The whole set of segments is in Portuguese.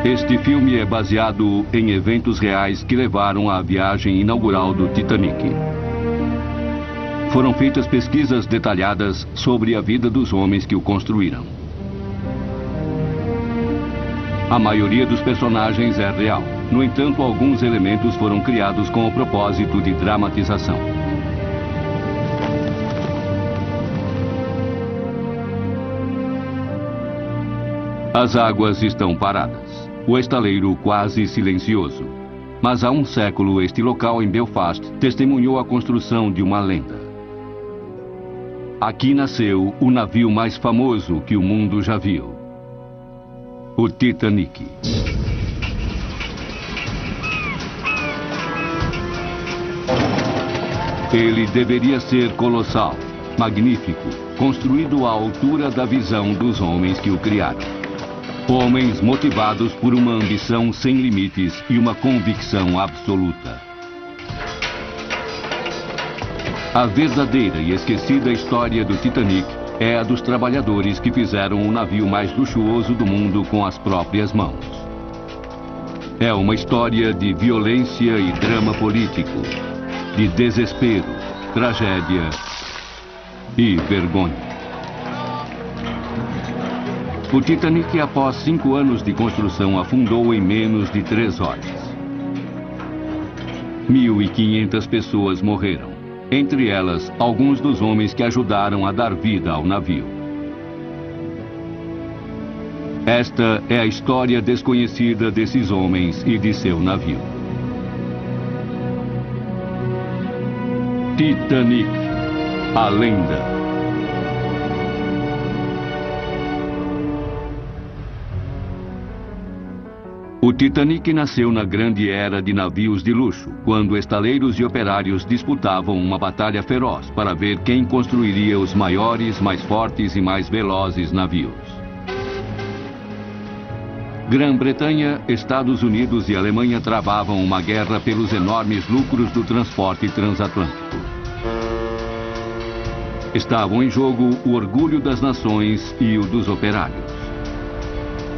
Este filme é baseado em eventos reais que levaram à viagem inaugural do Titanic. Foram feitas pesquisas detalhadas sobre a vida dos homens que o construíram. A maioria dos personagens é real. No entanto, alguns elementos foram criados com o propósito de dramatização. As águas estão paradas. O estaleiro quase silencioso. Mas há um século, este local em Belfast testemunhou a construção de uma lenda. Aqui nasceu o navio mais famoso que o mundo já viu. O Titanic. Ele deveria ser colossal, magnífico, construído à altura da visão dos homens que o criaram. Homens motivados por uma ambição sem limites e uma convicção absoluta. A verdadeira e esquecida história do Titanic é a dos trabalhadores que fizeram o navio mais luxuoso do mundo com as próprias mãos. É uma história de violência e drama político, de desespero, tragédia e vergonha. O Titanic, após 5 anos de construção, afundou em menos de 3 horas. 1.500 pessoas morreram. Entre elas, alguns dos homens que ajudaram a dar vida ao navio. Esta é a história desconhecida desses homens e de seu navio. Titanic, a lenda. O Titanic nasceu na grande era de navios de luxo, quando estaleiros e operários disputavam uma batalha feroz para ver quem construiria os maiores, mais fortes e mais velozes navios. Grã-Bretanha, Estados Unidos e Alemanha travavam uma guerra pelos enormes lucros do transporte transatlântico. Estavam em jogo o orgulho das nações e o dos operários.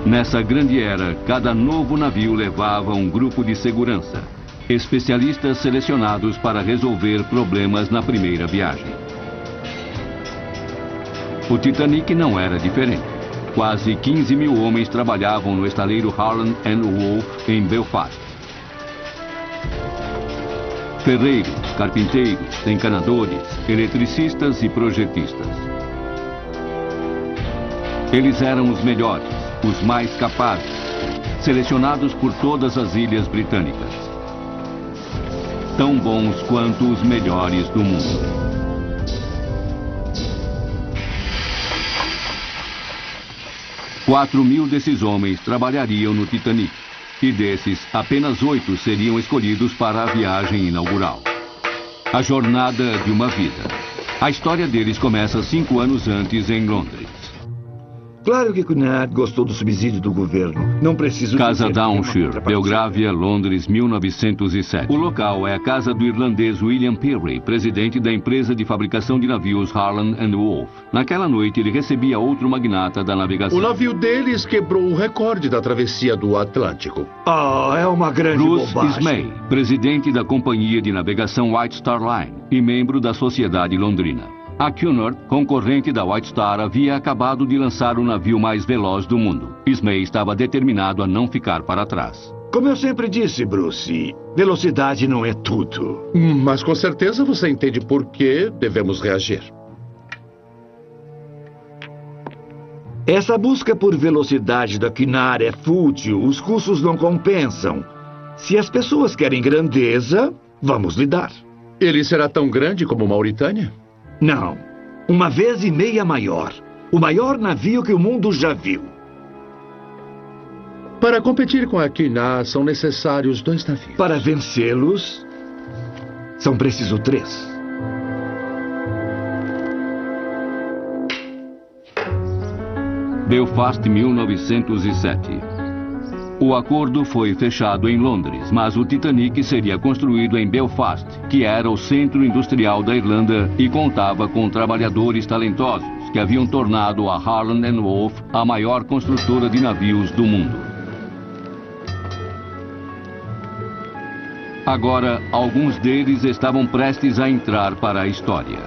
Nessa grande era, cada novo navio levava um grupo de segurança, especialistas selecionados para resolver problemas na primeira viagem. O Titanic não era diferente. Quase 15.000 homens trabalhavam no estaleiro Harland & Wolff em Belfast. Ferreiros, carpinteiros, encanadores, eletricistas e projetistas. Eles eram os melhores, os mais capazes, selecionados por todas as ilhas britânicas. Tão bons quanto os melhores do mundo. Quatro 4.000 desses homens trabalhariam no Titanic, e desses, apenas 8 seriam escolhidos para a viagem inaugural. A jornada de uma vida. A história deles começa 5 anos antes em Londres. Claro que Cunard gostou do subsídio do governo. Não preciso... Casa Downshire, Belgravia, Londres, 1907. O local é a casa do irlandês William Peary, presidente da empresa de fabricação de navios Harland & Wolff. Naquela noite, ele recebia outro magnata da navegação. O navio deles quebrou o recorde da travessia do Atlântico. É uma grande Bruce bobagem. Ismay, presidente da companhia de navegação White Star Line e membro da Sociedade Londrina. A Cunard, concorrente da White Star, havia acabado de lançar o navio mais veloz do mundo. Ismay estava determinado a não ficar para trás. Como eu sempre disse, Bruce, velocidade não é tudo. Mas com certeza você entende por que devemos reagir. Essa busca por velocidade da Cunard é fútil, os custos não compensam. Se as pessoas querem grandeza, vamos lhe dar. Ele será tão grande como Mauritânia? Não, 1,5 vezes maior. O maior navio que o mundo já viu. Para competir com a Cunard, são necessários 2 navios. Para vencê-los, são precisos 3. Belfast, 1907. O acordo foi fechado em Londres, mas o Titanic seria construído em Belfast, que era o centro industrial da Irlanda e contava com trabalhadores talentosos que haviam tornado a Harland & Wolff a maior construtora de navios do mundo. Agora, alguns deles estavam prestes a entrar para a história.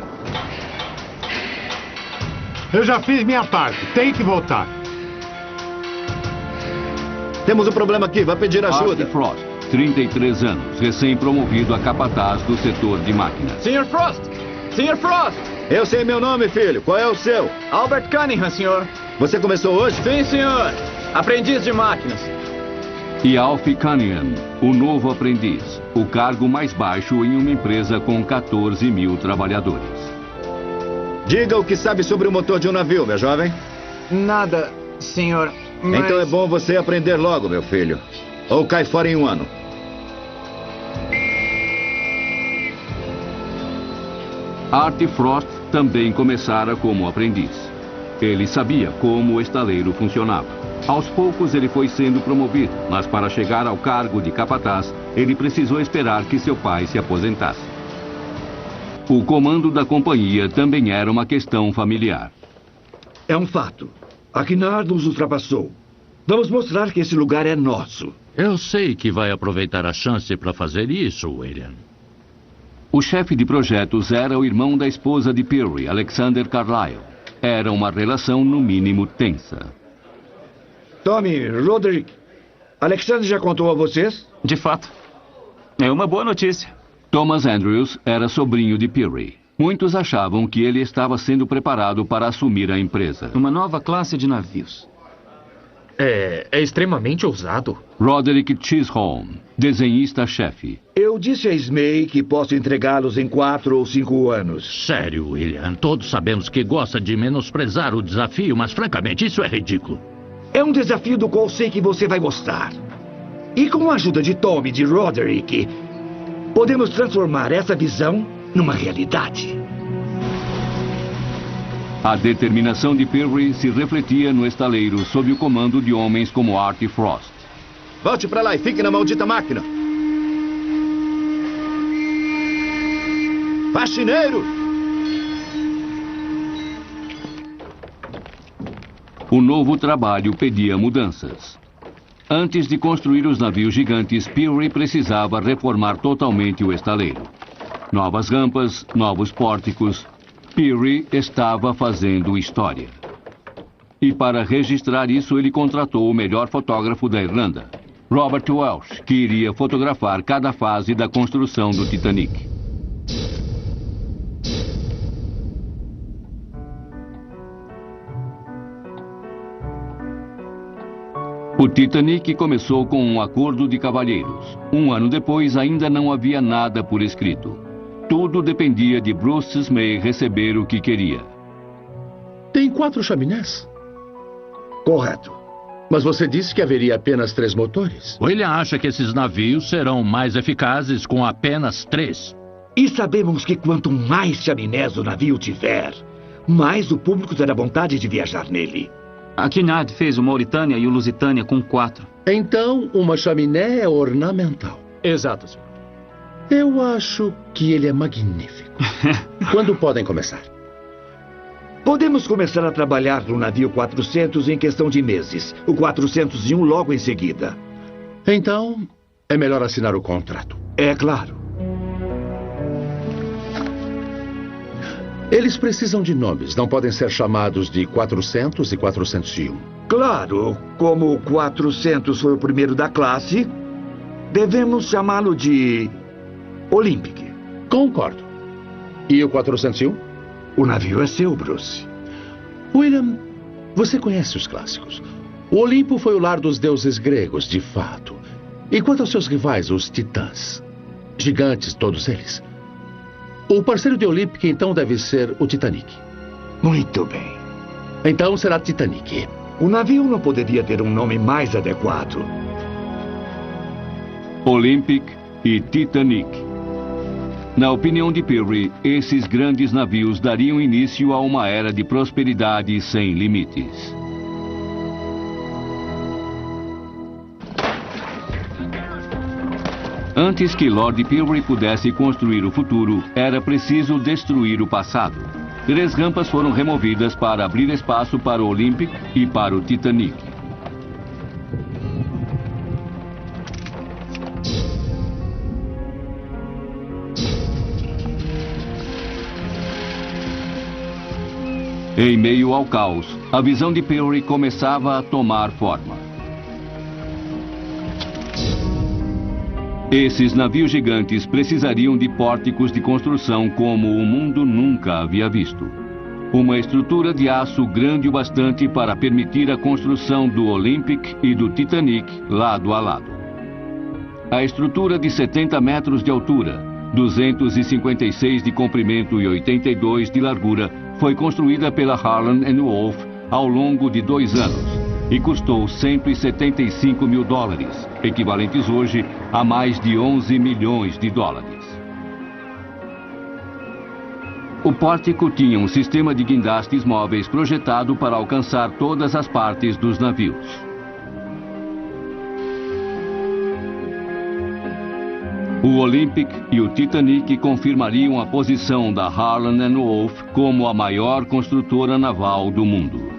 Eu já fiz minha parte. Tem que voltar. Temos um problema aqui. Vai pedir ajuda. Artie Frost, 33 anos, recém-promovido a capataz do setor de máquinas. Sr. Frost! Sr. Frost! Eu sei meu nome, filho. Qual é o seu? Albert Cunningham, senhor. Você começou hoje? Sim, senhor. Aprendiz de máquinas. E Alfie Cunningham, o novo aprendiz, o cargo mais baixo em uma empresa com 14 mil trabalhadores. Diga o que sabe sobre o motor de um navio, meu jovem. Nada, senhor. Mas... Então é bom você aprender logo, meu filho. Ou cai fora em um ano. Artie Frost também começara como aprendiz. Ele sabia como o estaleiro funcionava. Aos poucos ele foi sendo promovido, mas para chegar ao cargo de capataz, ele precisou esperar que seu pai se aposentasse. O comando da companhia também era uma questão familiar. É um fato. A Cunard nos ultrapassou. Vamos mostrar que esse lugar é nosso. Eu sei que vai aproveitar a chance para fazer isso, William. O chefe de projetos era o irmão da esposa de Peary, Alexander Carlyle. Era uma relação no mínimo tensa. Tommy, Roderick, Alexander já contou a vocês? De fato. É uma boa notícia. Thomas Andrews era sobrinho de Peary. Muitos achavam que ele estava sendo preparado para assumir a empresa. Uma nova classe de navios. É extremamente ousado. Roderick Chisholm, desenhista-chefe. Eu disse a Smay que posso entregá-los em 4 ou 5 anos. Sério, William. Todos sabemos que gosta de menosprezar o desafio, mas francamente isso é ridículo. É um desafio do qual sei que você vai gostar. E com a ajuda de Tommy e de Roderick, podemos transformar essa visão numa realidade. A determinação de Peary se refletia no estaleiro sob o comando de homens como Artie Frost. Volte pra lá e fique na maldita máquina. Faxineiro! O novo trabalho pedia mudanças. Antes de construir os navios gigantes, Peary precisava reformar totalmente o estaleiro. Novas rampas, novos pórticos. Peary estava fazendo história. E para registrar isso, ele contratou o melhor fotógrafo da Irlanda, Robert Welsh, que iria fotografar cada fase da construção do Titanic. O Titanic começou com um acordo de cavalheiros. Um ano depois, ainda não havia nada por escrito. Tudo dependia de Bruce Smay receber o que queria. Tem 4 chaminés. Correto. Mas você disse que haveria apenas 3 motores. William acha que esses navios serão mais eficazes com apenas 3. E sabemos que quanto mais chaminés o navio tiver, mais o público terá vontade de viajar nele. A Cunard fez o Mauritânia e o Lusitânia com 4. Então, uma chaminé é ornamental. Exato, senhor. Eu acho que ele é magnífico. Quando podem começar? Podemos começar a trabalhar no navio 400 em questão de meses. O 401 logo em seguida. Então, é melhor assinar o contrato. É claro. Eles precisam de nomes. Não podem ser chamados de 400 e 401. Claro, como o 400 foi o primeiro da classe, devemos chamá-lo de Olympic. Concordo. E o 401? O navio é seu, Bruce. William, você conhece os clássicos. O Olimpo foi o lar dos deuses gregos, de fato. E quanto aos seus rivais, os titãs? Gigantes, todos eles. O parceiro de Olympic, então, deve ser o Titanic. Muito bem. Então será Titanic. O navio não poderia ter um nome mais adequado. Olympic e Titanic. Na opinião de Peary, esses grandes navios dariam início a uma era de prosperidade sem limites. Antes que Lord Peary pudesse construir o futuro, era preciso destruir o passado. 3 rampas foram removidas para abrir espaço para o Olympic e para o Titanic. Em meio ao caos, a visão de Peary começava a tomar forma. Esses navios gigantes precisariam de pórticos de construção como o mundo nunca havia visto. Uma estrutura de aço grande o bastante para permitir a construção do Olympic e do Titanic lado a lado. A estrutura de 70 metros de altura, 256 de comprimento e 82 de largura, foi construída pela Harland & Wolff ao longo de 2 anos e custou $175 mil, equivalentes hoje a mais de 11 milhões de dólares. O pórtico tinha um sistema de guindastes móveis projetado para alcançar todas as partes dos navios. O Olympic e o Titanic confirmariam a posição da Harland & Wolff como a maior construtora naval do mundo.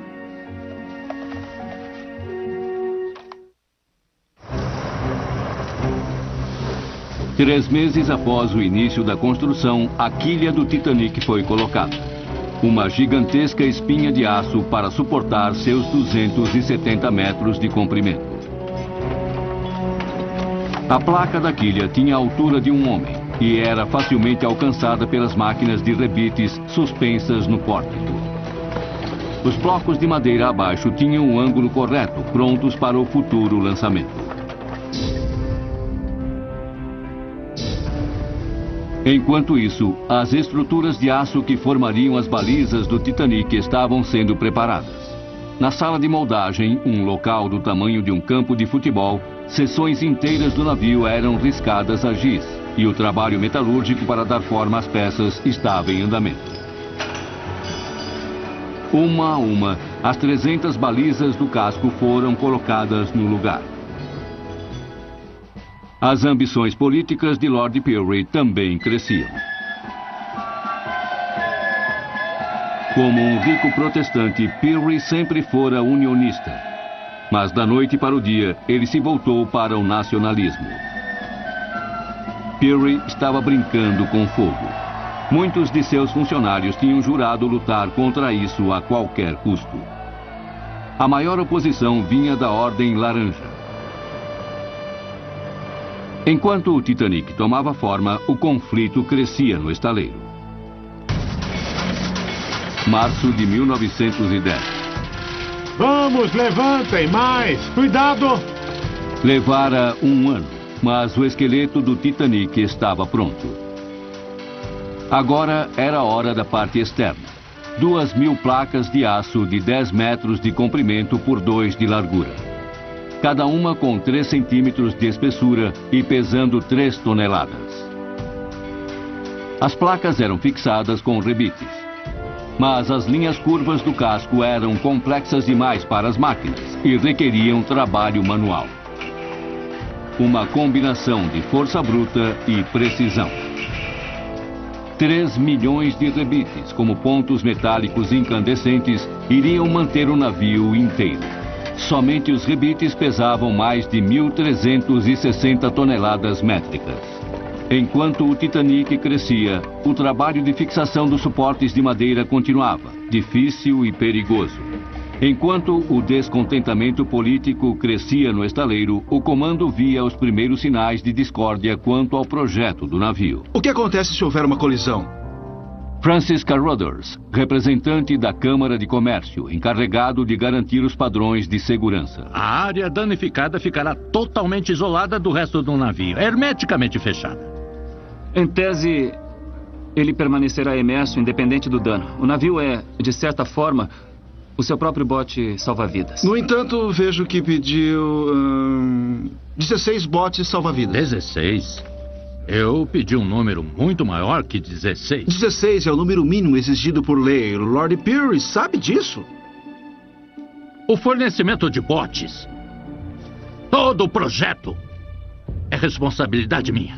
Três meses após o início da construção, a quilha do Titanic foi colocada. Uma gigantesca espinha de aço para suportar seus 270 metros de comprimento. A placa da quilha tinha a altura de um homem e era facilmente alcançada pelas máquinas de rebites suspensas no pórtico. Os blocos de madeira abaixo tinham o ângulo correto, prontos para o futuro lançamento. Enquanto isso, as estruturas de aço que formariam as balizas do Titanic estavam sendo preparadas. Na sala de moldagem, um local do tamanho de um campo de futebol, seções inteiras do navio eram riscadas a giz e o trabalho metalúrgico para dar forma às peças estava em andamento. Uma a uma, as 300 balizas do casco foram colocadas no lugar. As ambições políticas de Lord Peary também cresciam. Como um rico protestante, Peary sempre fora unionista. Mas da noite para o dia, ele se voltou para o nacionalismo. Peary estava brincando com fogo. Muitos de seus funcionários tinham jurado lutar contra isso a qualquer custo. A maior oposição vinha da Ordem Laranja. Enquanto o Titanic tomava forma, o conflito crescia no estaleiro. Março de 1910. Vamos, levantem mais! Cuidado! Levara um ano, mas o esqueleto do Titanic estava pronto. Agora era a hora da parte externa. 2.000 placas de aço de 10 metros de comprimento por 2 de largura. Cada uma com 3 centímetros de espessura e pesando 3 toneladas. As placas eram fixadas com rebites. Mas as linhas curvas do casco eram complexas demais para as máquinas e requeriam trabalho manual. Uma combinação de força bruta e precisão. 3 milhões de rebites, como pontos metálicos incandescentes, iriam manter o navio inteiro. Somente os rebites pesavam mais de 1.360 toneladas métricas. Enquanto o Titanic crescia, o trabalho de fixação dos suportes de madeira continuava, difícil e perigoso. Enquanto o descontentamento político crescia no estaleiro, o comando via os primeiros sinais de discórdia quanto ao projeto do navio. O que acontece se houver uma colisão? Francis Carruthers, representante da Câmara de Comércio, encarregado de garantir os padrões de segurança. A área danificada ficará totalmente isolada do resto do navio, hermeticamente fechada. Em tese, ele permanecerá imerso independente do dano. O navio é, de certa forma, o seu próprio bote salva-vidas. No entanto, vejo que pediu 16 botes salva-vidas. 16? Eu pedi um número muito maior que 16. 16 é o número mínimo exigido por lei. Lord Peary sabe disso. O fornecimento de botes, todo o projeto, é responsabilidade minha.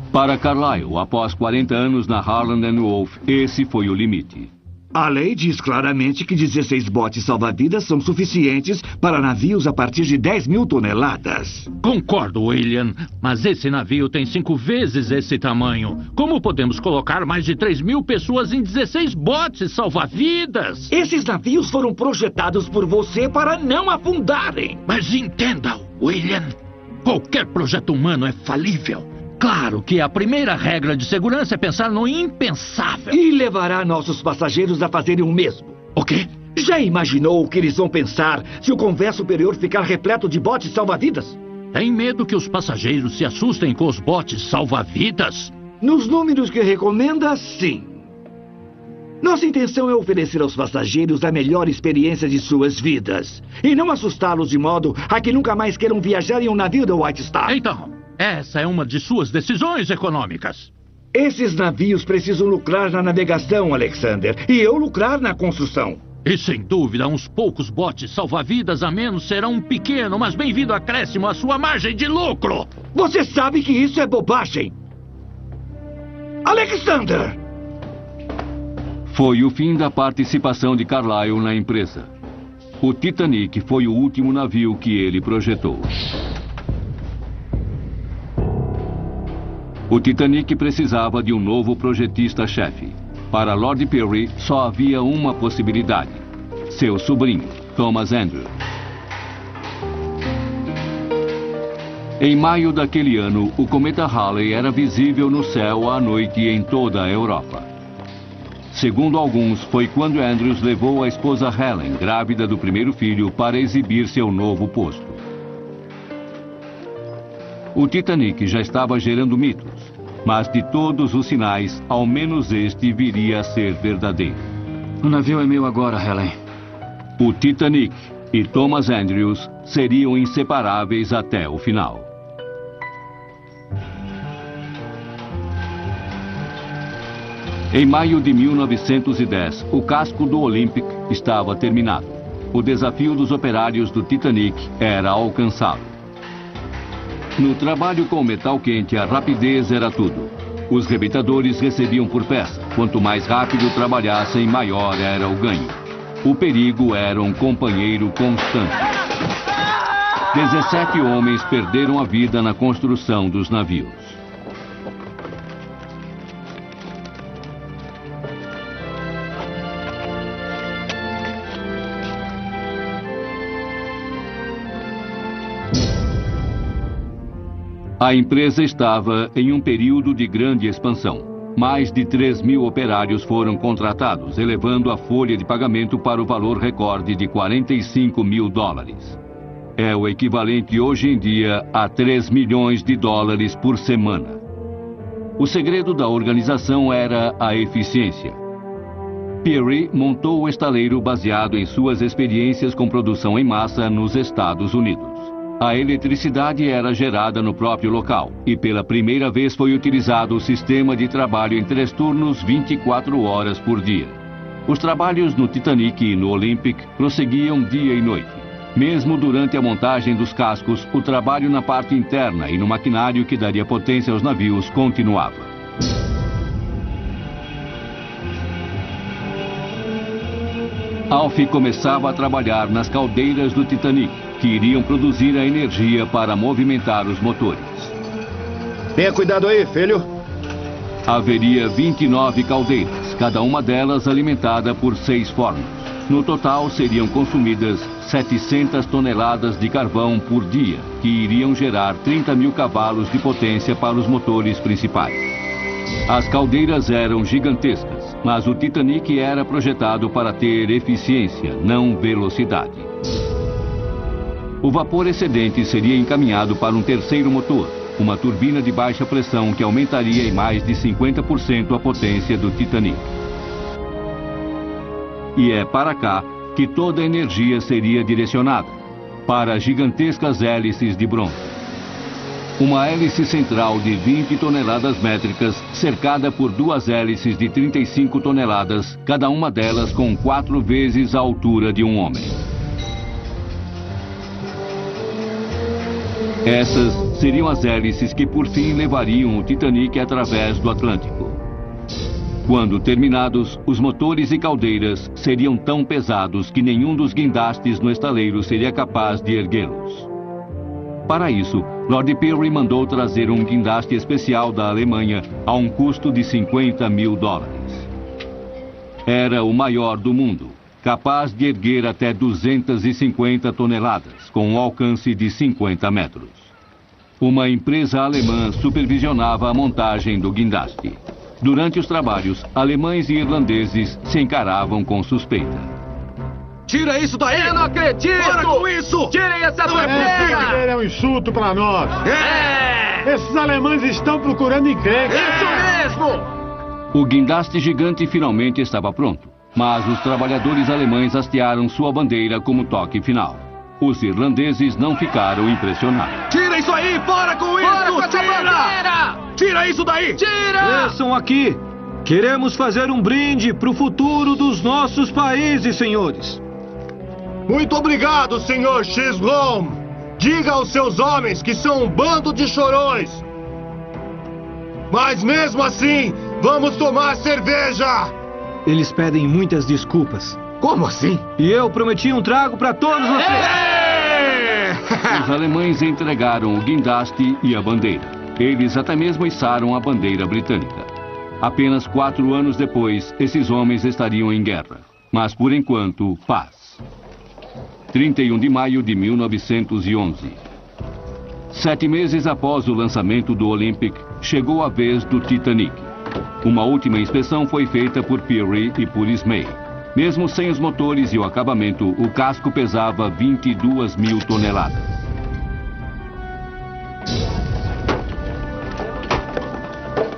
Para Carlyle, após 40 anos na Harland & Wolff, esse foi o limite. A lei diz claramente que 16 botes salva-vidas são suficientes para navios a partir de 10 mil toneladas. Concordo, William, mas esse navio tem 5 vezes esse tamanho. Como podemos colocar mais de 3 mil pessoas em 16 botes salva-vidas? Esses navios foram projetados por você para não afundarem. Mas entenda, William, qualquer projeto humano é falível. Claro que a primeira regra de segurança é pensar no impensável. E levará nossos passageiros a fazerem o mesmo. O quê? Já imaginou o que eles vão pensar se o convés superior ficar repleto de botes salva-vidas? Tem medo que os passageiros se assustem com os botes salva-vidas? Nos números que recomenda, sim. Nossa intenção é oferecer aos passageiros a melhor experiência de suas vidas. E não assustá-los de modo a que nunca mais queiram viajar em um navio da White Star. Então, essa é uma de suas decisões econômicas. Esses navios precisam lucrar na navegação, Alexander. E eu lucrar na construção. E sem dúvida, uns poucos botes salva-vidas a menos serão um pequeno, mas bem-vindo acréscimo à sua margem de lucro. Você sabe que isso é bobagem. Alexander! Foi o fim da participação de Carlyle na empresa. O Titanic foi o último navio que ele projetou. O Titanic precisava de um novo projetista-chefe. Para Lord Peary, só havia uma possibilidade: seu sobrinho, Thomas Andrews. Em maio daquele ano, o cometa Halley era visível no céu à noite em toda a Europa. Segundo alguns, foi quando Andrews levou a esposa Helen, grávida do primeiro filho, para exibir seu novo posto. O Titanic já estava gerando mitos, mas de todos os sinais, ao menos este viria a ser verdadeiro. O navio é meu agora, Helen. O Titanic e Thomas Andrews seriam inseparáveis até o final. Em maio de 1910, o casco do Olympic estava terminado. O desafio dos operários do Titanic era alcançado. No trabalho com metal quente, a rapidez era tudo. Os rebitadores recebiam por peça. Quanto mais rápido trabalhassem, maior era o ganho. O perigo era um companheiro constante. 17 homens perderam a vida na construção dos navios. A empresa estava em um período de grande expansão. Mais de 3 mil operários foram contratados, elevando a folha de pagamento para o valor recorde de $45 mil. É o equivalente hoje em dia a $3 milhões por semana. O segredo da organização era a eficiência. Peary montou o estaleiro baseado em suas experiências com produção em massa nos Estados Unidos. A eletricidade era gerada no próprio local e pela primeira vez foi utilizado o sistema de trabalho em 3 turnos 24 horas por dia. Os trabalhos no Titanic e no Olympic prosseguiam dia e noite. Mesmo durante a montagem dos cascos, o trabalho na parte interna e no maquinário que daria potência aos navios continuava. Alf começava a trabalhar nas caldeiras do Titanic, que iriam produzir a energia para movimentar os motores. Tenha cuidado aí, filho. Haveria 29 caldeiras, cada uma delas alimentada por 6 fornos. No total, seriam consumidas 700 toneladas de carvão por dia, que iriam gerar 30 mil cavalos de potência para os motores principais. As caldeiras eram gigantescas, mas o Titanic era projetado para ter eficiência, não velocidade. O vapor excedente seria encaminhado para um terceiro motor, uma turbina de baixa pressão que aumentaria em mais de 50% a potência do Titanic. E é para cá que toda a energia seria direcionada, para gigantescas hélices de bronze. Uma hélice central de 20 toneladas métricas, cercada por 2 hélices de 35 toneladas, cada uma delas com 4 vezes a altura de um homem. Essas seriam as hélices que por fim levariam o Titanic através do Atlântico. Quando terminados, os motores e caldeiras seriam tão pesados que nenhum dos guindastes no estaleiro seria capaz de erguê-los. Para isso, Lord Pirrie mandou trazer um guindaste especial da Alemanha a um custo de $50 mil. Era o maior do mundo, capaz de erguer até 250 toneladas, com um alcance de 50 metros. Uma empresa alemã supervisionava a montagem do guindaste. Durante os trabalhos, alemães e irlandeses se encaravam com suspeita. Tira isso daí! Eu não acredito! Para com isso! Tirem essa Ele bandeira! é um insulto para nós. É! Esses alemães estão procurando encrenca. Isso mesmo! O guindaste gigante finalmente estava pronto, mas os trabalhadores alemães hastearam sua bandeira como toque final. Os irlandeses não ficaram impressionados. Tira isso aí! Para com isso! Fora com essa bandeira! Tira isso daí! Tira! Desçam aqui! Queremos fazer um brinde pro futuro dos nossos países, senhores! Muito obrigado, senhor Chisholm! Diga aos seus homens que são um bando de chorões! Mas mesmo assim, vamos tomar cerveja! Eles pedem muitas desculpas. Como assim? E eu prometi um trago para todos vocês! Os alemães entregaram o guindaste e a bandeira. Eles até mesmo içaram a bandeira britânica. Apenas 4 anos depois, esses homens estariam em guerra. Mas, por enquanto, paz. 31 de maio de 1911. 7 meses após o lançamento do Olympic, chegou a vez do Titanic. Uma última inspeção foi feita por Pirrie e por Ismay. Mesmo sem os motores e o acabamento, o casco pesava 22 mil toneladas.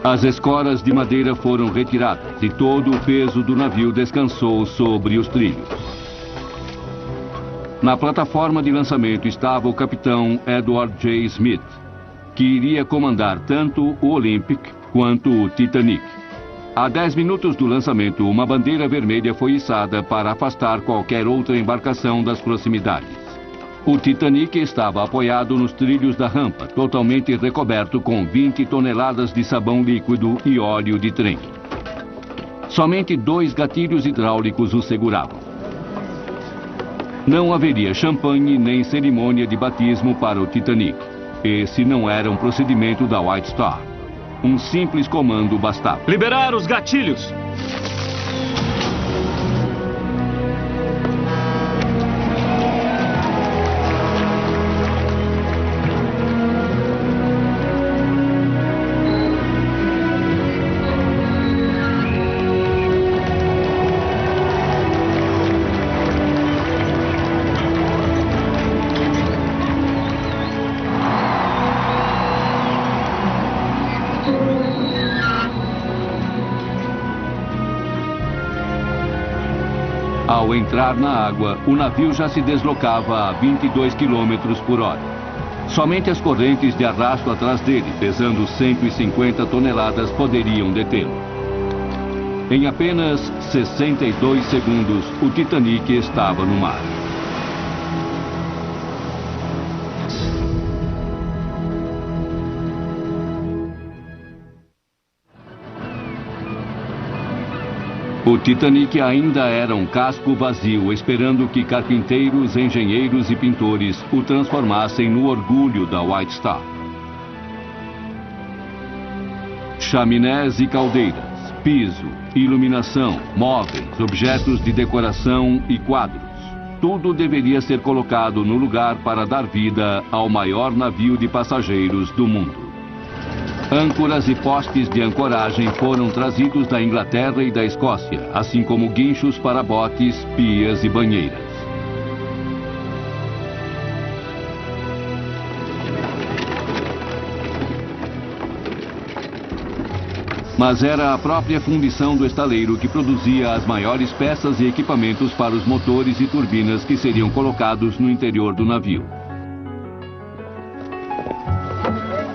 As escoras de madeira foram retiradas e todo o peso do navio descansou sobre os trilhos. Na plataforma de lançamento estava o capitão Edward J. Smith, que iria comandar tanto o Olympic quanto o Titanic. A 10 minutos do lançamento, uma bandeira vermelha foi içada para afastar qualquer outra embarcação das proximidades. O Titanic estava apoiado nos trilhos da rampa, totalmente recoberto com 20 toneladas de sabão líquido e óleo de trem. Somente 2 gatilhos hidráulicos o seguravam. Não haveria champanhe nem cerimônia de batismo para o Titanic. Esse não era um procedimento da White Star. Um simples comando bastava. Liberar os gatilhos! Ao entrar na água, o navio já se deslocava a 22 km por hora. Somente as correntes de arrasto atrás dele, pesando 150 toneladas, poderiam detê-lo. Em apenas 62 segundos, o Titanic estava no mar. O Titanic ainda era um casco vazio, esperando que carpinteiros, engenheiros e pintores o transformassem no orgulho da White Star. Chaminés e caldeiras, piso, iluminação, móveis, objetos de decoração e quadros. Tudo deveria ser colocado no lugar para dar vida ao maior navio de passageiros do mundo. Âncoras e postes de ancoragem foram trazidos da Inglaterra e da Escócia, assim como guinchos para botes, pias e banheiras. Mas era a própria fundição do estaleiro que produzia as maiores peças e equipamentos para os motores e turbinas que seriam colocados no interior do navio.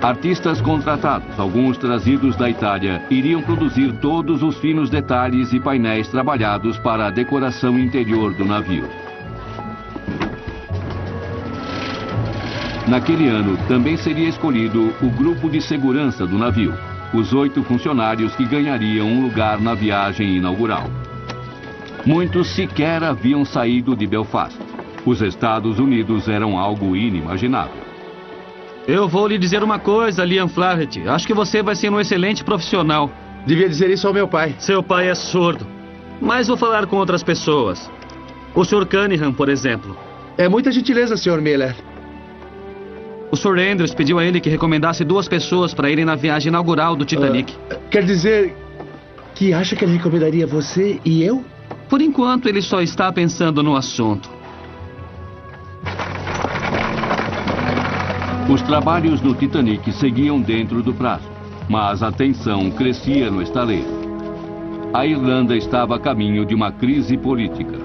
Artistas contratados, alguns trazidos da Itália, iriam produzir todos os finos detalhes e painéis trabalhados para a decoração interior do navio. Naquele ano, também seria escolhido o grupo de segurança do navio. os 8 funcionários que ganhariam um lugar na viagem inaugural. Muitos sequer haviam saído de Belfast. Os Estados Unidos eram algo inimaginável. Eu vou lhe dizer uma coisa, Liam Flaherty. Acho que você vai ser um excelente profissional. Devia dizer isso ao meu pai. Seu pai é surdo. Mas vou falar com outras pessoas. O Sr. Cunningham, por exemplo. É muita gentileza, Sr. Miller. O Sr. Andrews pediu a ele que recomendasse 2 pessoas para irem na viagem inaugural do Titanic. Quer dizer que acha que ele recomendaria você e eu? Por enquanto, ele só está pensando no assunto. Os trabalhos no Titanic seguiam dentro do prazo, mas a tensão crescia no estaleiro. A Irlanda estava a caminho de uma crise política.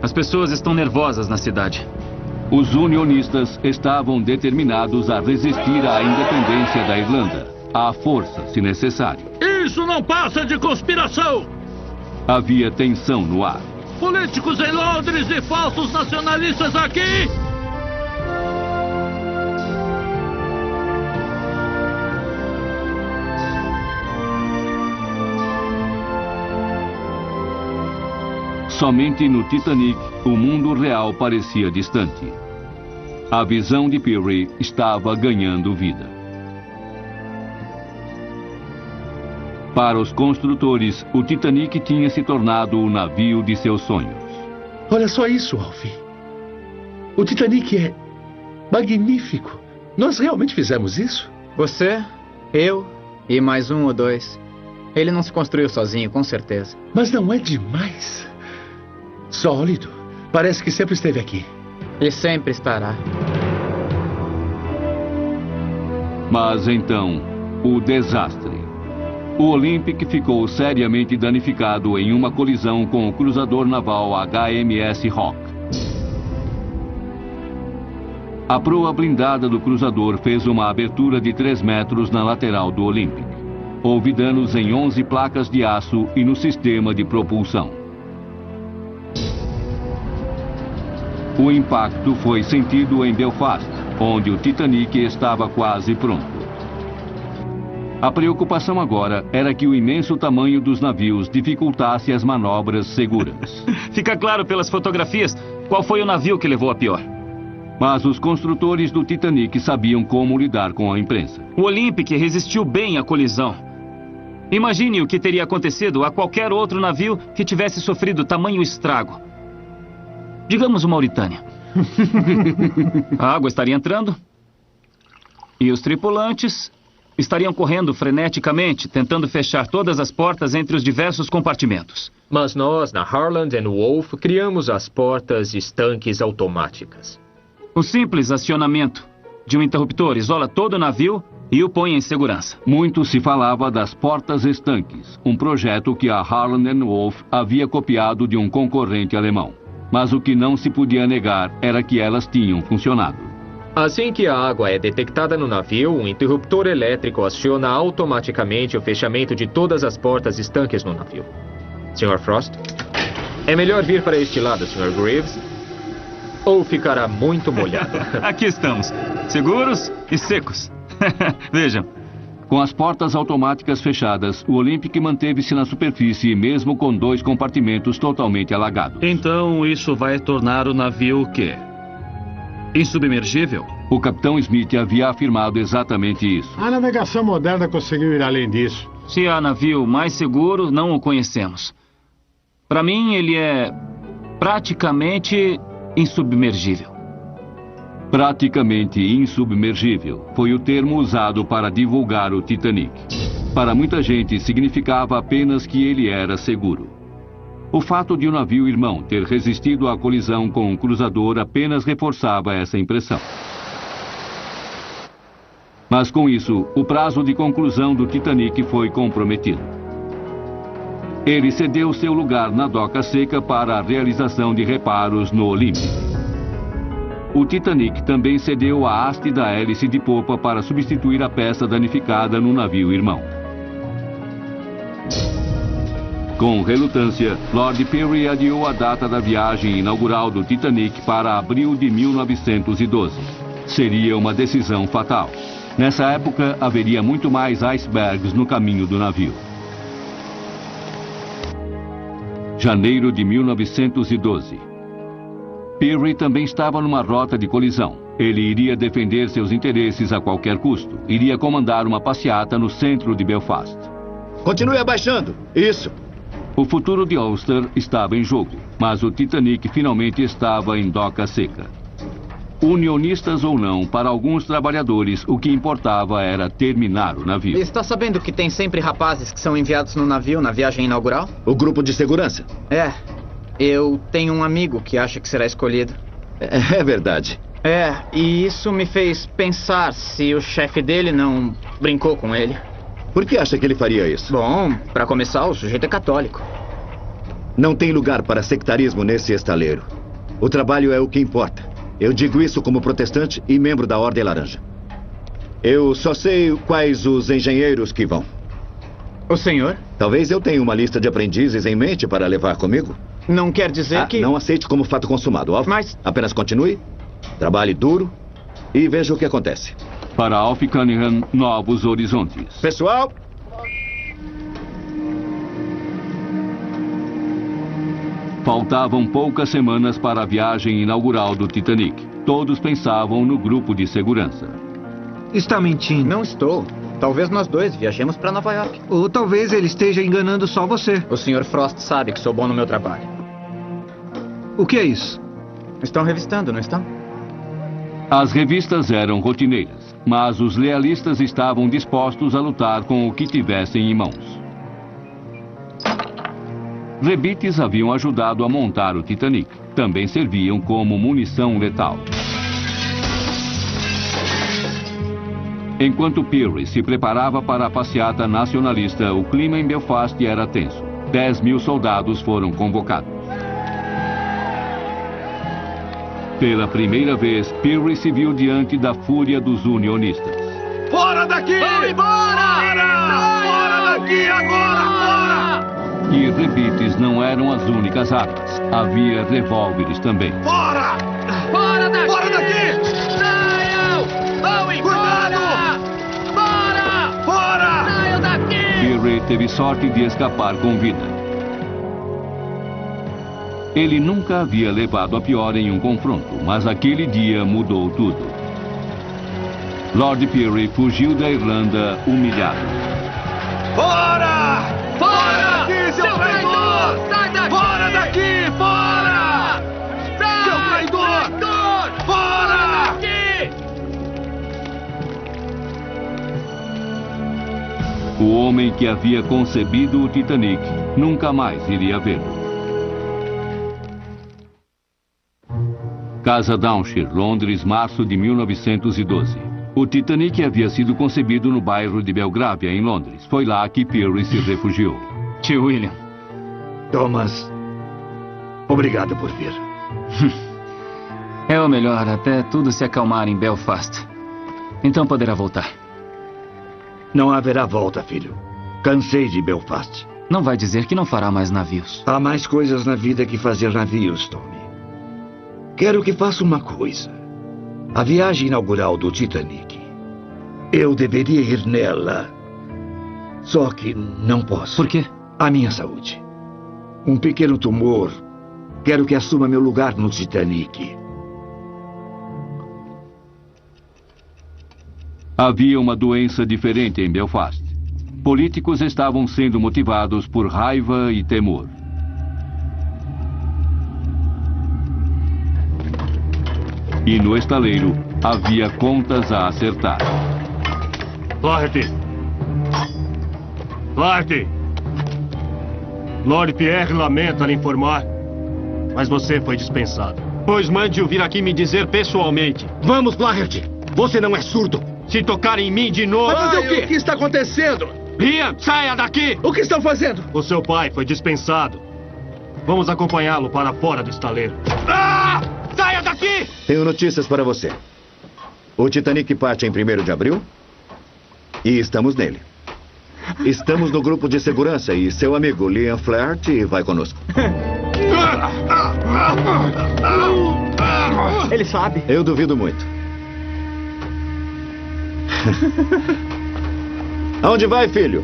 As pessoas estão nervosas na cidade. Os unionistas estavam determinados a resistir à independência da Irlanda, à força, se necessário. Isso não passa de conspiração! Havia tensão no ar. Políticos em Londres e falsos nacionalistas aqui! Somente no Titanic, o mundo real parecia distante. A visão de Peary estava ganhando vida. Para os construtores, o Titanic tinha se tornado o navio de seus sonhos. Olha só isso, Alfie. O Titanic é magnífico. Nós realmente fizemos isso? Você, eu e mais 1 ou 2. Ele não se construiu sozinho, com certeza. Mas não é demais? Sólido. Parece que sempre esteve aqui. Ele sempre estará. Mas então, o desastre. O Olympic ficou seriamente danificado em uma colisão com o cruzador naval HMS Rock. A proa blindada do cruzador fez uma abertura de 3 metros na lateral do Olympic. Houve danos em 11 placas de aço e no sistema de propulsão. O impacto foi sentido em Belfast, onde o Titanic estava quase pronto. A preocupação agora era que o imenso tamanho dos navios dificultasse as manobras seguras. Fica claro pelas fotografias qual foi o navio que levou a pior. Mas os construtores do Titanic sabiam como lidar com a imprensa. O Olympic resistiu bem à colisão. Imagine o que teria acontecido a qualquer outro navio que tivesse sofrido tamanho estrago. Digamos o Mauritânia. A água estaria entrando e os tripulantes estariam correndo freneticamente, tentando fechar todas as portas entre os diversos compartimentos. Mas nós, na Harland & Wolff, criamos as portas estanques automáticas. O simples acionamento de um interruptor isola todo o navio e o põe em segurança. Muito se falava das portas estanques, um projeto que a Harland & Wolff havia copiado de um concorrente alemão. Mas o que não se podia negar era que elas tinham funcionado. Assim que a água é detectada no navio, um interruptor elétrico aciona automaticamente o fechamento de todas as portas estanques no navio. Sr. Frost, é melhor vir para este lado, Sr. Greaves, ou ficará muito molhado. Aqui estamos, seguros e secos. Vejam. Com as portas automáticas fechadas, o Olympic manteve-se na superfície, mesmo com 2 compartimentos totalmente alagados. Então isso vai tornar o navio o quê? Insubmergível? O capitão Smith havia afirmado exatamente isso. A navegação moderna conseguiu ir além disso. Se há navio mais seguro, não o conhecemos. Para mim, ele é praticamente insubmergível. Praticamente insubmergível foi o termo usado para divulgar o Titanic. Para muita gente, significava apenas que ele era seguro. O fato de o navio irmão ter resistido à colisão com um cruzador apenas reforçava essa impressão. Mas com isso, o prazo de conclusão do Titanic foi comprometido. Ele cedeu seu lugar na doca seca para a realização de reparos no Olympic. O Titanic também cedeu a haste da hélice de popa para substituir a peça danificada no navio irmão. Com relutância, Lord Peary adiou a data da viagem inaugural do Titanic para abril de 1912. Seria uma decisão fatal. Nessa época, haveria muito mais icebergs no caminho do navio. Janeiro de 1912. Peary também estava numa rota de colisão. Ele iria defender seus interesses a qualquer custo. Iria comandar uma passeata no centro de Belfast. Continue abaixando. Isso. O futuro de Ulster estava em jogo, mas o Titanic finalmente estava em doca seca. Unionistas ou não, para alguns trabalhadores, o que importava era terminar o navio. Está sabendo que tem sempre rapazes que são enviados no navio na viagem inaugural? O grupo de segurança? É. Eu tenho um amigo que acha que será escolhido. É verdade. É, e isso me fez pensar se o chefe dele não brincou com ele. Por que acha que ele faria isso? Bom, para começar, o sujeito é católico. Não tem lugar para sectarismo nesse estaleiro. O trabalho é o que importa. Eu digo isso como protestante e membro da Ordem Laranja. Eu só sei quais os engenheiros que vão. O senhor? Talvez eu tenha uma lista de aprendizes em mente para levar comigo. Não quer dizer que... Não aceite como fato consumado, Alf. Mas... Apenas continue, trabalhe duro e veja o que acontece. Para Alf Cunningham, novos horizontes. Pessoal... Faltavam poucas semanas para a viagem inaugural do Titanic. Todos pensavam no grupo de segurança. Está mentindo. Não estou. Talvez nós dois viajemos para Nova York. Ou talvez ele esteja enganando só você. O Sr. Frost sabe que sou bom no meu trabalho. O que é isso? Estão revistando, não estão? As revistas eram rotineiras, mas os lealistas estavam dispostos a lutar com o que tivessem em mãos. Rebites haviam ajudado a montar o Titanic. Também serviam como munição letal. Enquanto Peary se preparava para a passeata nacionalista, o clima em Belfast era tenso. 10.000 soldados foram convocados. Pela primeira vez, Peary se viu diante da fúria dos unionistas. Fora daqui! Vai embora! Fora daqui agora! Fora! E rebites não eram as únicas armas. Havia revólveres também. Fora! Fora daqui! Fora daqui! Saiam! Vão embora! Fora! Fora! Saiam daqui! Peary teve sorte de escapar com vida. Ele nunca havia levado a pior em um confronto, mas aquele dia mudou tudo. Lord Peary fugiu da Irlanda humilhado. Fora! Fora daqui, seu traidor! Sai daqui! Fora daqui! Fora! Sai! Seu traidor! Fora daqui! O homem que havia concebido o Titanic nunca mais iria vê-lo. Casa Downshire, Londres, março de 1912. O Titanic havia sido concebido no bairro de Belgravia, em Londres. Foi lá que Peary se refugiou. Tio William. Thomas, obrigado por vir. É o melhor até tudo se acalmar em Belfast. Então poderá voltar. Não haverá volta, filho. Cansei de Belfast. Não vai dizer que não fará mais navios. Há mais coisas na vida que fazer navios, Tommy. Quero que faça uma coisa. A viagem inaugural do Titanic. Eu deveria ir nela. Só que não posso. Por quê? A minha saúde. Um pequeno tumor. Quero que assuma meu lugar no Titanic. Havia uma doença diferente em Belfast. Políticos estavam sendo motivados por raiva e temor. E no estaleiro havia contas a acertar. Flaherty! Flaherty! Lord Pierre lamenta lhe informar, mas você foi dispensado. Pois mande-o vir aqui me dizer pessoalmente. Vamos, Flaherty! Você não é surdo! Se tocar em mim de novo... Vai fazer o quê? O que está acontecendo? Ian, saia daqui! O que estão fazendo? O seu pai foi dispensado. Vamos acompanhá-lo para fora do estaleiro. Ah! Saia daqui! Tenho notícias para você. O Titanic parte em 1º de abril e estamos nele. Estamos no grupo de segurança e seu amigo Liam Flaherty vai conosco. Ele sabe. Eu duvido muito. Aonde vai, filho?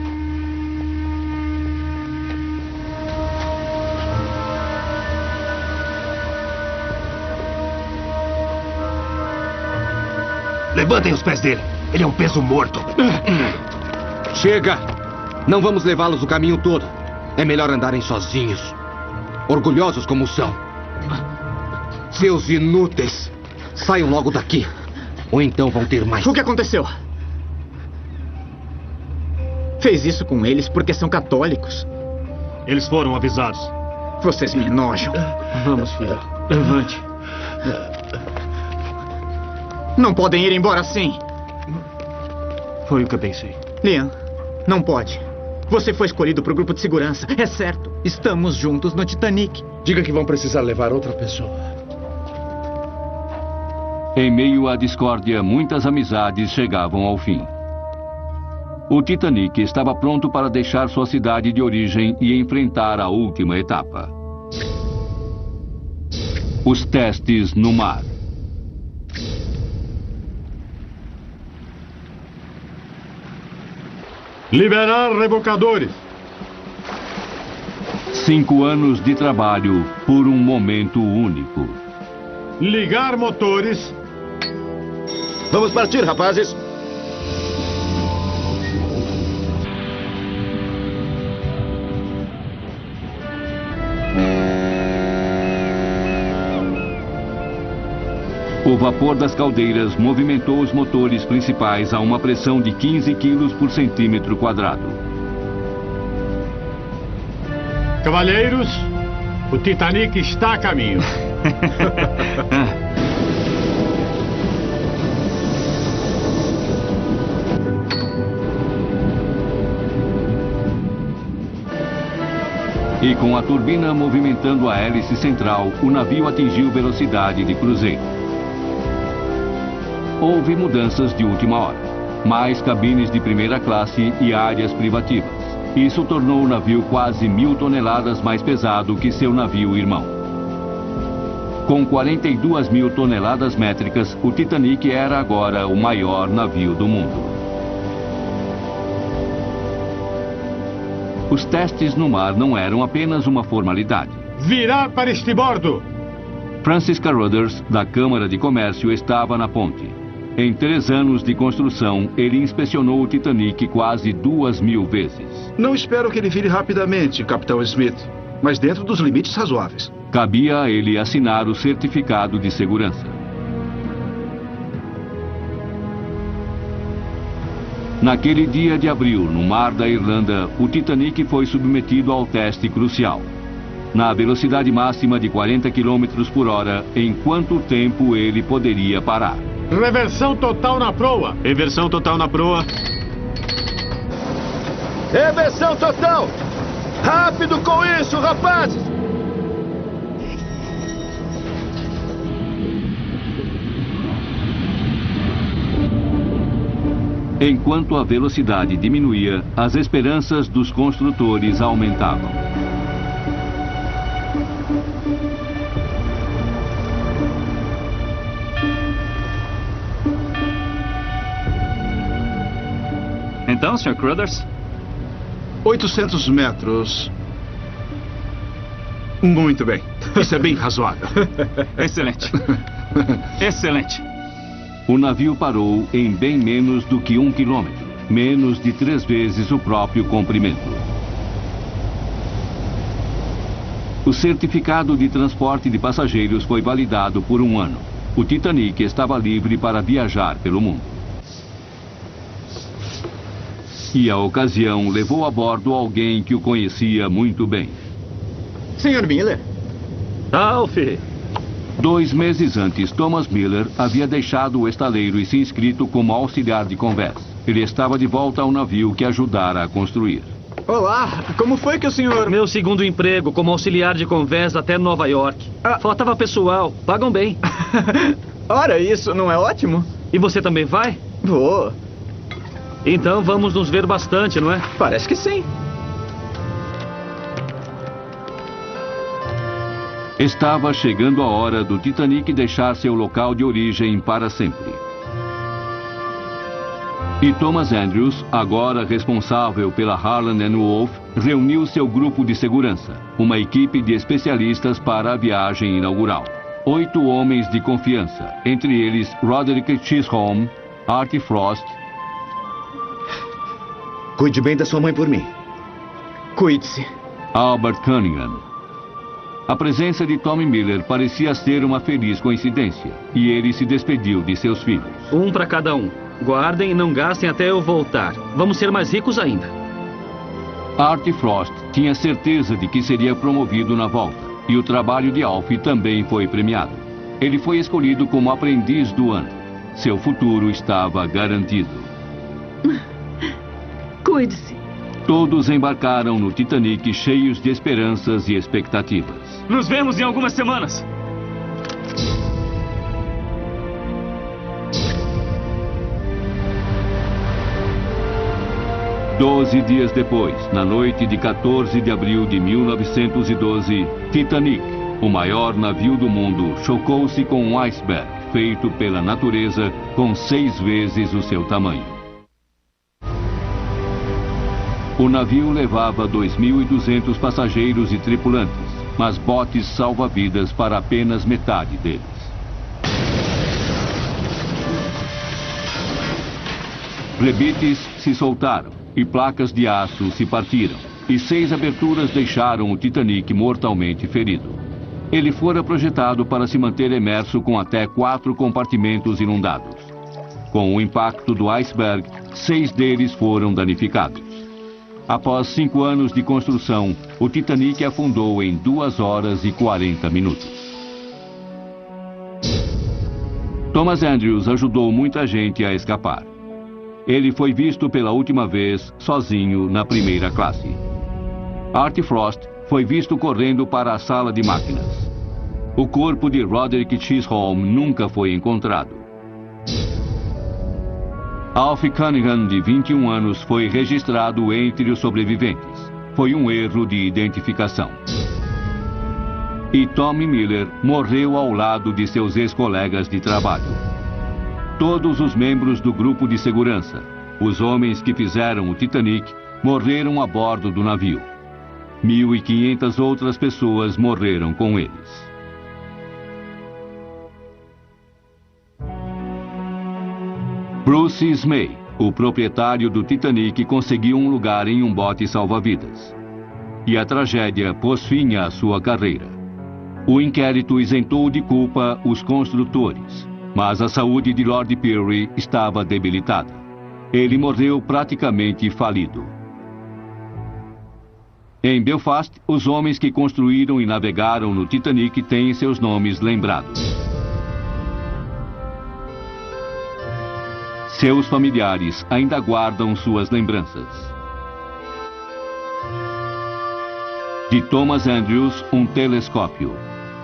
Levantem os pés dele. Ele é um peso morto. Chega! Não vamos levá-los o caminho todo. É melhor andarem sozinhos. Orgulhosos como são. Seus inúteis. Saiam logo daqui. Ou então vão ter mais. O que aconteceu? Fez isso com eles porque são católicos. Eles foram avisados. Vocês me enojam. Vamos, filho. Levante. Não podem ir embora assim. Foi o que eu pensei. Liam, não pode. Você foi escolhido para o grupo de segurança. É certo. Estamos juntos no Titanic. Diga que vão precisar levar outra pessoa. Em meio à discórdia, muitas amizades chegavam ao fim. O Titanic estava pronto para deixar sua cidade de origem e enfrentar a última etapa. Os testes no mar. Liberar rebocadores. 5 anos de trabalho por um momento único. Ligar motores. Vamos partir, rapazes. O vapor das caldeiras movimentou os motores principais a uma pressão de 15 quilos por centímetro quadrado. Cavalheiros, o Titanic está a caminho. E com a turbina movimentando a hélice central, o navio atingiu velocidade de cruzeiro. Houve mudanças de última hora. Mais cabines de primeira classe e áreas privativas. Isso tornou o navio quase 1.000 toneladas mais pesado que seu navio irmão. Com 42.000 toneladas métricas, o Titanic era agora o maior navio do mundo. Os testes no mar não eram apenas uma formalidade. Virar para estribordo! Francis Carruthers, da Câmara de Comércio, estava na ponte. Em 3 anos de construção, ele inspecionou o Titanic quase 2.000 vezes. Não espero que ele vire rapidamente, Capitão Smith, mas dentro dos limites razoáveis. Cabia a ele assinar o certificado de segurança. Naquele dia de abril, no mar da Irlanda, o Titanic foi submetido ao teste crucial. Na velocidade máxima de 40 km por hora, em quanto tempo ele poderia parar? Reversão total na proa. Reversão total na proa. Reversão total! Rápido com isso, rapazes! Enquanto a velocidade diminuía, as esperanças dos construtores aumentavam. Então, Sr. Carruthers? 800 metros. Muito bem. Isso é bem razoável. Excelente. Excelente. O navio parou em bem menos do que 1 quilômetro, menos de 3 vezes o próprio comprimento. O certificado de transporte de passageiros foi validado por 1 ano. O Titanic estava livre para viajar pelo mundo. E a ocasião levou a bordo alguém que o conhecia muito bem. Sr. Miller? Alfie! 2 meses antes, Thomas Miller havia deixado o estaleiro e se inscrito como auxiliar de convés. Ele estava de volta ao navio que ajudara a construir. Olá, como foi que o senhor... Meu segundo emprego como auxiliar de convés até Nova York. Faltava pessoal, pagam bem. Ora, isso não é ótimo? E você também vai? Vou. Então vamos nos ver bastante, não é? Parece que sim. Estava chegando a hora do Titanic deixar seu local de origem para sempre. E Thomas Andrews, agora responsável pela Harland & Wolff, reuniu seu grupo de segurança, uma equipe de especialistas para a viagem inaugural. 8 homens de confiança, entre eles Roderick Chisholm, Art Frost. Cuide bem da sua mãe por mim. Cuide-se. Albert Cunningham. A presença de Tommy Miller parecia ser uma feliz coincidência, e ele se despediu de seus filhos. Um para cada um. Guardem e não gastem até eu voltar. Vamos ser mais ricos ainda. Art Frost tinha certeza de que seria promovido na volta, e o trabalho de Alf também foi premiado. Ele foi escolhido como aprendiz do ano. Seu futuro estava garantido. Cuide-se. Todos embarcaram no Titanic cheios de esperanças e expectativas. Nos vemos em algumas semanas. Doze dias depois, na noite de 14 de abril de 1912, Titanic, o maior navio do mundo, chocou-se com um iceberg feito pela natureza com 6 vezes o seu tamanho. O navio levava 2.200 passageiros e tripulantes, mas botes salva-vidas para apenas metade deles. Rebites se soltaram e placas de aço se partiram, e 6 aberturas deixaram o Titanic mortalmente ferido. Ele fora projetado para se manter imerso com até 4 compartimentos inundados. Com o impacto do iceberg, 6 deles foram danificados. Após 5 anos de construção, o Titanic afundou em 2 horas e 40 minutos. Thomas Andrews ajudou muita gente a escapar. Ele foi visto pela última vez sozinho na primeira classe. Art Frost foi visto correndo para a sala de máquinas. O corpo de Roderick Chisholm nunca foi encontrado. Alf Cunningham, de 21 anos, foi registrado entre os sobreviventes. Foi um erro de identificação. E Tommy Miller morreu ao lado de seus ex-colegas de trabalho. Todos os membros do grupo de segurança, os homens que fizeram o Titanic, morreram a bordo do navio. 1.500 outras pessoas morreram com eles. Bruce Ismay, o proprietário do Titanic, conseguiu um lugar em um bote salva-vidas. E a tragédia pôs fim à sua carreira. O inquérito isentou de culpa os construtores, mas a saúde de Lord Peary estava debilitada. Ele morreu praticamente falido. Em Belfast, os homens que construíram e navegaram no Titanic têm seus nomes lembrados. Seus familiares ainda guardam suas lembranças. De Thomas Andrews, um telescópio.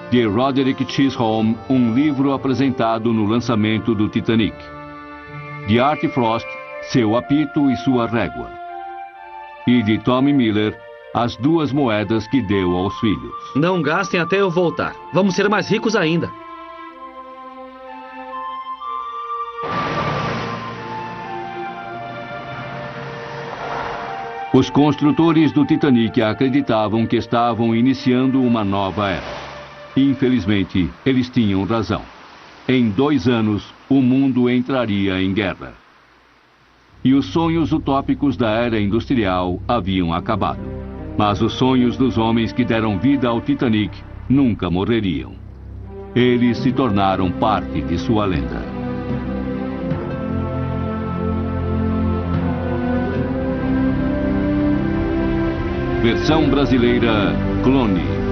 De Roderick Chisholm, um livro apresentado no lançamento do Titanic. De Art Frost, seu apito e sua régua. E de Tommy Miller, as 2 moedas que deu aos filhos. Não gastem até eu voltar. Vamos ser mais ricos ainda. Os construtores do Titanic acreditavam que estavam iniciando uma nova era. Infelizmente, eles tinham razão. Em 2 anos, o mundo entraria em guerra. E os sonhos utópicos da era industrial haviam acabado. Mas os sonhos dos homens que deram vida ao Titanic nunca morreriam. Eles se tornaram parte de sua lenda. Versão brasileira, Clone.